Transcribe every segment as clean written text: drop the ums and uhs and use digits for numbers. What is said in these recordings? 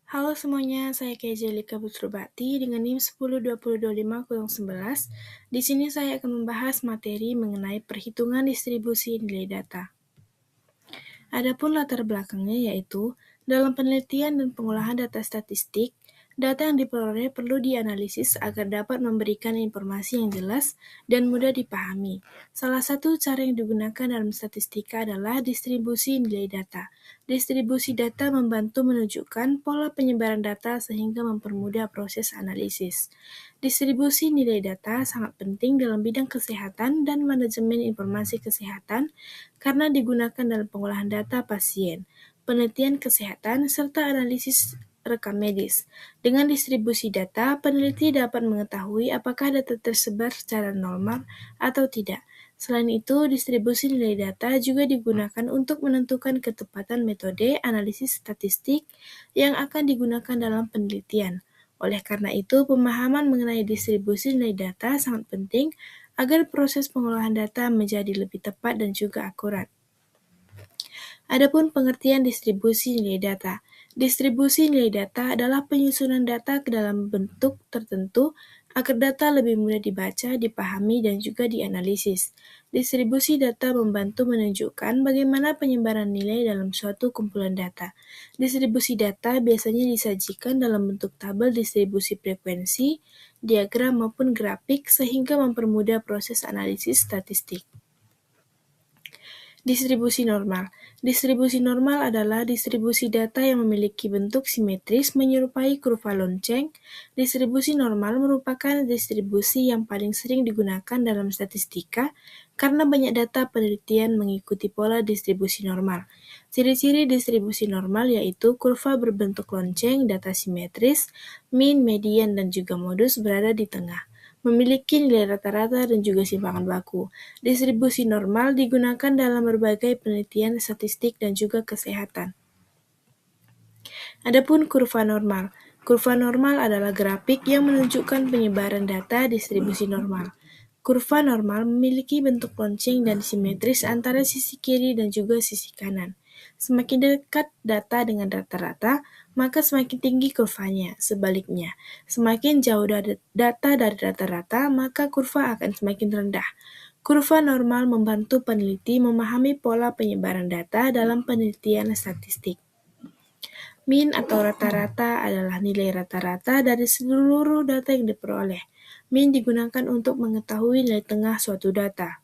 Halo semuanya, saya Kejelika Putrubati dengan NIM 10202511. Di sini saya akan membahas materi mengenai perhitungan distribusi nilai data. Adapun latar belakangnya yaitu, dalam penelitian dan pengolahan data statistik, data yang diperoleh perlu dianalisis agar dapat memberikan informasi yang jelas dan mudah dipahami. Salah satu cara yang digunakan dalam statistika adalah distribusi nilai data. Distribusi data membantu menunjukkan pola penyebaran data sehingga mempermudah proses analisis. Distribusi nilai data sangat penting dalam bidang kesehatan dan manajemen informasi kesehatan karena digunakan dalam pengolahan data pasien, penelitian kesehatan, serta analisis rekam medis. Dengan distribusi data, peneliti dapat mengetahui apakah data tersebar secara normal atau tidak. Selain itu, distribusi nilai data juga digunakan untuk menentukan ketepatan metode analisis statistik yang akan digunakan dalam penelitian. Oleh karena itu, pemahaman mengenai distribusi nilai data sangat penting agar proses pengolahan data menjadi lebih tepat dan juga akurat. Adapun pengertian distribusi nilai data. Distribusi nilai data adalah penyusunan data ke dalam bentuk tertentu agar data lebih mudah dibaca, dipahami, dan juga dianalisis. Distribusi data membantu menunjukkan bagaimana penyebaran nilai dalam suatu kumpulan data. Distribusi data biasanya disajikan dalam bentuk tabel distribusi frekuensi, diagram maupun grafik sehingga mempermudah proses analisis statistik. Distribusi normal. Distribusi normal adalah distribusi data yang memiliki bentuk simetris menyerupai kurva lonceng. Distribusi normal merupakan distribusi yang paling sering digunakan dalam statistika karena banyak data penelitian mengikuti pola distribusi normal. Ciri-ciri distribusi normal yaitu kurva berbentuk lonceng, data simetris, mean, median, dan juga modus berada di tengah. Memiliki nilai rata-rata dan juga simpangan baku. Distribusi normal digunakan dalam berbagai penelitian statistik dan juga kesehatan. Adapun kurva normal. Kurva normal adalah grafik yang menunjukkan penyebaran data distribusi normal. Kurva normal memiliki bentuk lonceng dan simetris antara sisi kiri dan juga sisi kanan. Semakin dekat data dengan rata-rata, maka semakin tinggi kurvanya. Sebaliknya, semakin jauh data dari rata-rata, maka kurva akan semakin rendah. Kurva normal membantu peneliti memahami pola penyebaran data dalam penelitian statistik. Mean atau rata-rata adalah nilai rata-rata dari seluruh data yang diperoleh. Mean digunakan untuk mengetahui nilai tengah suatu data.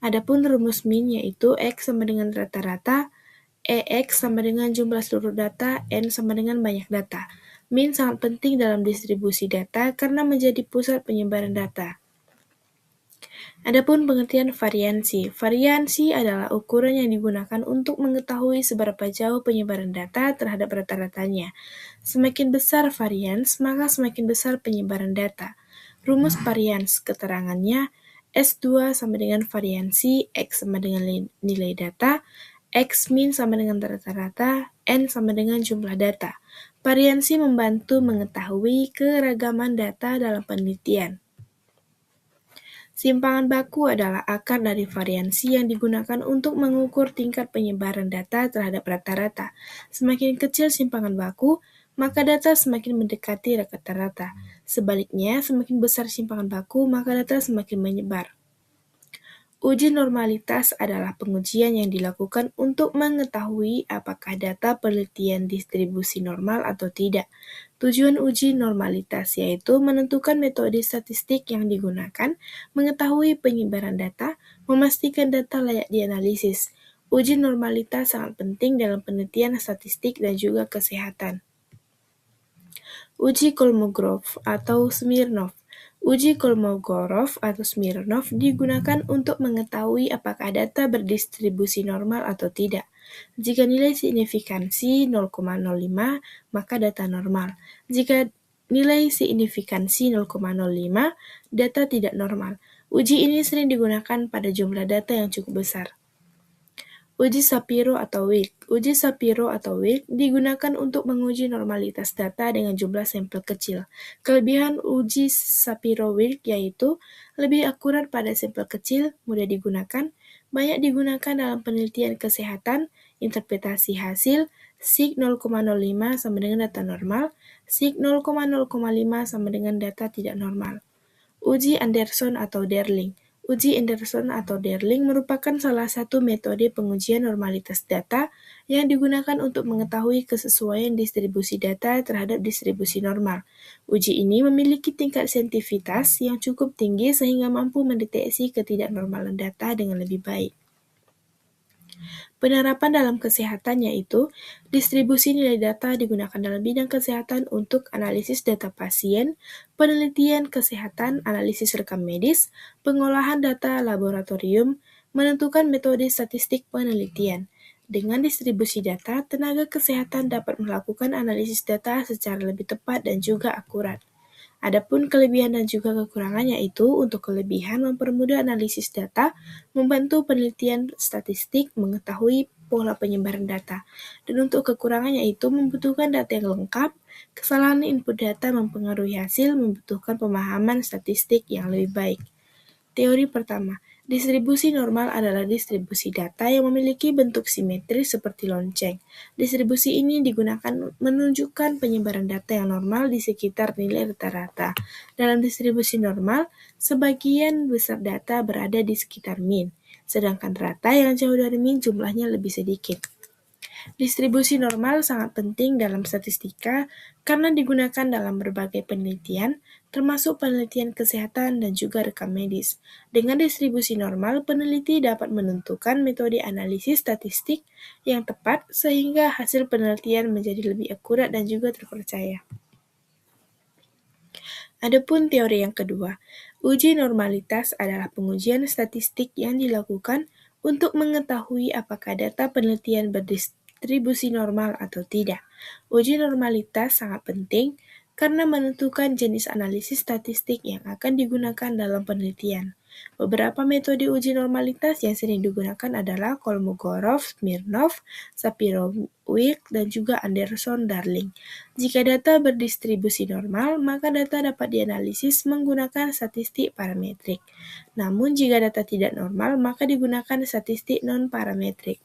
Adapun rumus mean yaitu X sama dengan rata-rata, EX sama dengan jumlah seluruh data, N sama dengan banyak data. Mean sangat penting dalam distribusi data karena menjadi pusat penyebaran data. Adapun pengertian variansi. Variansi adalah ukuran yang digunakan untuk mengetahui seberapa jauh penyebaran data terhadap rata-ratanya. Semakin besar varians, maka semakin besar penyebaran data. Rumus varians keterangannya S2 sama dengan variansi, X sama dengan nilai data, X min sama dengan rata-rata, N sama dengan jumlah data. Variansi membantu mengetahui keragaman data dalam penelitian. Simpangan baku adalah akar dari variansi yang digunakan untuk mengukur tingkat penyebaran data terhadap rata-rata. Semakin kecil simpangan baku, maka data semakin mendekati rata-rata. Sebaliknya, semakin besar simpangan baku, maka data semakin menyebar. Uji normalitas adalah pengujian yang dilakukan untuk mengetahui apakah data penelitian distribusi normal atau tidak. Tujuan uji normalitas yaitu menentukan metode statistik yang digunakan, mengetahui penyebaran data, memastikan data layak dianalisis. Uji normalitas sangat penting dalam penelitian statistik dan juga kesehatan. Uji Kolmogorov atau Smirnov. Uji Kolmogorov atau Smirnov digunakan untuk mengetahui apakah data berdistribusi normal atau tidak. Jika nilai signifikansi 0,05, maka data normal. Jika nilai signifikansi 0,05, data tidak normal. Uji ini sering digunakan pada jumlah data yang cukup besar. Uji Shapiro atau Wilk. Uji Shapiro atau Wilk digunakan untuk menguji normalitas data dengan jumlah sampel kecil. Kelebihan uji Shapiro-Wilk yaitu lebih akurat pada sampel kecil, mudah digunakan, banyak digunakan dalam penelitian kesehatan, interpretasi hasil, Sig 0,05 sama dengan data normal, sig 0,0,5 sama dengan data tidak normal. Uji Anderson atau Darling. Uji Anderson atau Darling merupakan salah satu metode pengujian normalitas data yang digunakan untuk mengetahui kesesuaian distribusi data terhadap distribusi normal. Uji ini memiliki tingkat sensitivitas yang cukup tinggi sehingga mampu mendeteksi ketidaknormalan data dengan lebih baik. Penerapan dalam kesehatan yaitu distribusi nilai data digunakan dalam bidang kesehatan untuk analisis data pasien, penelitian kesehatan, analisis rekam medis, pengolahan data laboratorium, menentukan metode statistik penelitian. Dengan distribusi data, tenaga kesehatan dapat melakukan analisis data secara lebih tepat dan juga akurat. Adapun kelebihan dan juga kekurangannya itu, untuk kelebihan mempermudah analisis data, membantu penelitian statistik, mengetahui pola penyebaran data. Dan untuk kekurangannya itu membutuhkan data yang lengkap, kesalahan input data mempengaruhi hasil, membutuhkan pemahaman statistik yang lebih baik. Teori pertama, distribusi normal adalah distribusi data yang memiliki bentuk simetris seperti lonceng. Distribusi ini digunakan menunjukkan penyebaran data yang normal di sekitar nilai rata-rata. Dalam distribusi normal, sebagian besar data berada di sekitar min, sedangkan rata yang jauh dari min jumlahnya lebih sedikit. Distribusi normal sangat penting dalam statistika karena digunakan dalam berbagai penelitian, termasuk penelitian kesehatan dan juga rekam medis. Dengan distribusi normal, peneliti dapat menentukan metode analisis statistik yang tepat sehingga hasil penelitian menjadi lebih akurat dan juga terpercaya. Adapun teori yang kedua, uji normalitas adalah pengujian statistik yang dilakukan untuk mengetahui apakah data penelitian berdistribusi normal atau tidak. Uji normalitas sangat penting karena menentukan jenis analisis statistik yang akan digunakan dalam penelitian. Beberapa metode uji normalitas yang sering digunakan adalah Kolmogorov, Smirnov, Sapirowicz, dan juga Anderson-Darling. Jika data berdistribusi normal, maka data dapat dianalisis menggunakan statistik parametrik. Namun jika data tidak normal, maka digunakan statistik non-parametrik.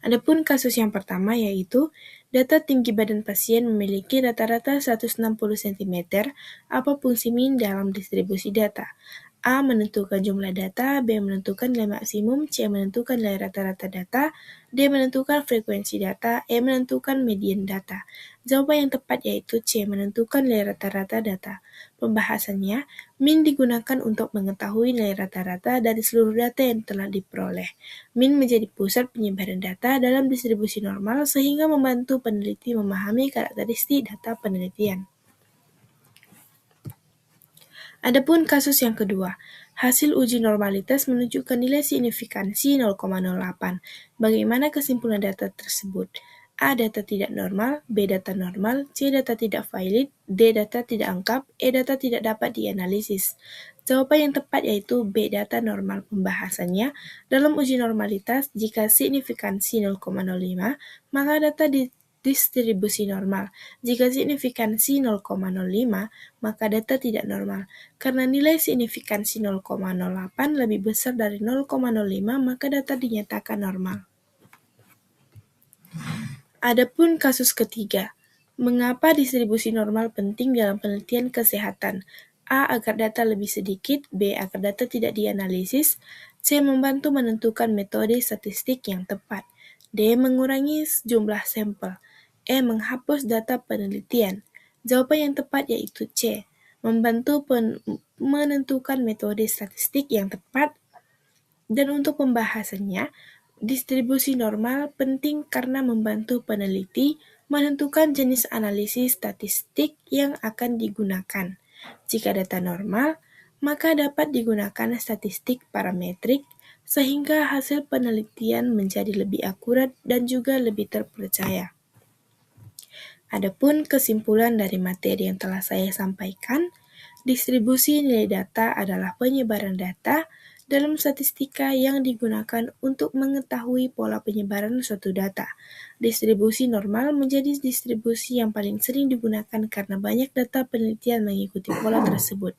Adapun kasus yang pertama yaitu data tinggi badan pasien memiliki rata-rata 160 cm, apa fungsi min dalam distribusi data? A menentukan jumlah data, B menentukan nilai maksimum, C menentukan nilai rata-rata data, D menentukan frekuensi data, E menentukan median data. Jawaban yang tepat yaitu C menentukan nilai rata-rata data. Pembahasannya, min digunakan untuk mengetahui nilai rata-rata dari seluruh data yang telah diperoleh. Min menjadi pusat penyebaran data dalam distribusi normal sehingga membantu peneliti memahami karakteristik data penelitian. Adapun kasus yang kedua, hasil uji normalitas menunjukkan nilai signifikansi 0,08. Bagaimana kesimpulan data tersebut? A. Data tidak normal, B. Data normal, C. Data tidak valid, D. Data tidak angkap, E. Data tidak dapat dianalisis. Jawaban yang tepat yaitu B. Data normal. Pembahasannya, dalam uji normalitas, jika signifikansi 0,05, maka data distribusi normal. Jika signifikansi 0,05, maka data tidak normal. Karena nilai signifikansi 0,08 lebih besar dari 0,05, maka data dinyatakan normal. Adapun kasus ketiga, mengapa distribusi normal penting dalam penelitian kesehatan? A. Agar data lebih sedikit, B. Agar data tidak dianalisis, C. Membantu menentukan metode statistik yang tepat, D. Mengurangi jumlah sampel, E. Menghapus data penelitian. Jawaban yang tepat yaitu C. Membantu menentukan metode statistik yang tepat. Dan untuk pembahasannya, distribusi normal penting karena membantu peneliti menentukan jenis analisis statistik yang akan digunakan. Jika data normal, maka dapat digunakan statistik parametrik sehingga hasil penelitian menjadi lebih akurat dan juga lebih terpercaya. Adapun kesimpulan dari materi yang telah saya sampaikan, distribusi nilai data adalah penyebaran data dalam statistika yang digunakan untuk mengetahui pola penyebaran suatu data. Distribusi normal menjadi distribusi yang paling sering digunakan karena banyak data penelitian mengikuti pola tersebut.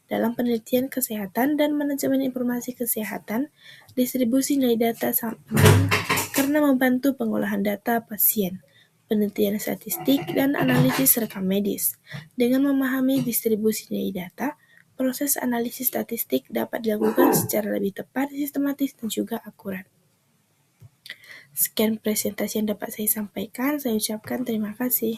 Dalam penelitian kesehatan dan manajemen informasi kesehatan, distribusi nilai data sangat penting karena membantu pengolahan data pasien, penelitian statistik, dan analisis rekam medis. Dengan memahami distribusi nilai data, proses analisis statistik dapat dilakukan secara lebih tepat, sistematis, dan juga akurat. Sekian presentasi yang dapat saya sampaikan. Saya ucapkan terima kasih.